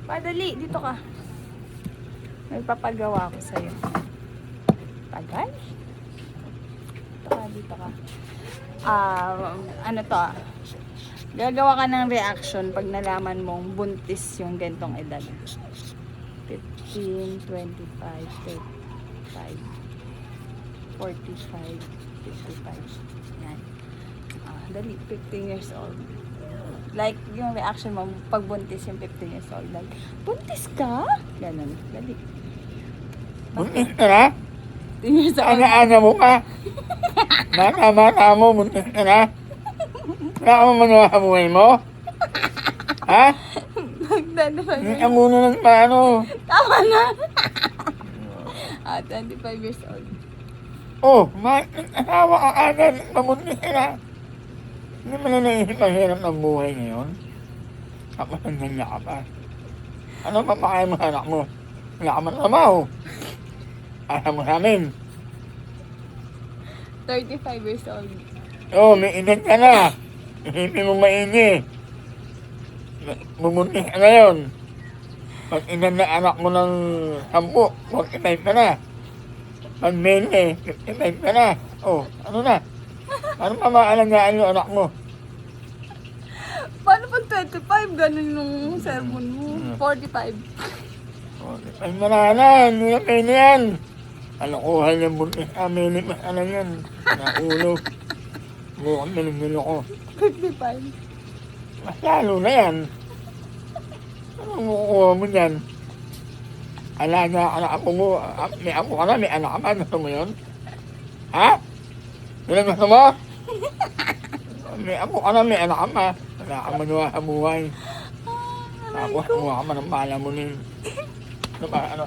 Padali, dito ka. May papagawa ko sa'yo. Tagal? Dito ka. Ano to ah? Gagawa ka ng reaction pag nalaman mong buntis yung gantong edad. 15, 25, 35, 45, 55. Yan. Dali, 15 years old. Like, yung reaction mo pag buntis yung 15 years old. Like, buntis ka? Ganun. Dali. Buntis ka na? 15 years old. Ana-ana mo ka? Mata-mata mo, buntis ka na? Wala ka mo manuha sa buhay mo? Ha? Hindi ka muna ng paano. Tama na. 25 years old. Oh, asawa ka agad, mabuntis ka na. Hindi mo na naisip ang hirap ng buhay ngayon? Tapos ang ganya ka pa. Ano pa pakaya mo sa anak mo? Wala ka matrabaho. Asa mo sa amin. 35 years old. Oh, may edad ka na. Isipin mo maigi. Bubuntis ka ngayon. Pag edad na anak mo ng 10, 45 ka na. Pag 20, 55 ka na. Oh, ano na? Ano pa maalagaan yung anak mo? Paano pag 25? Ganun yung sermon mo. 45. Ay, manana, hindi na kayo na yan. Kalokohan yung buntis amin, ano yan. Naulo. Bukang minigilo ko. 55. Mas lalo na yan. Anong makukuha mo dyan? Alaga ka na ako mo. May ako ka na, may anak ka pa. Gusto mo yun? Ha? Yun ang gusto mo? May ako ka na, may anak ka pa. Wala ka manuha sa buhay. Tapos kumuha ka man ng pala mo nin. Ano ba, ano?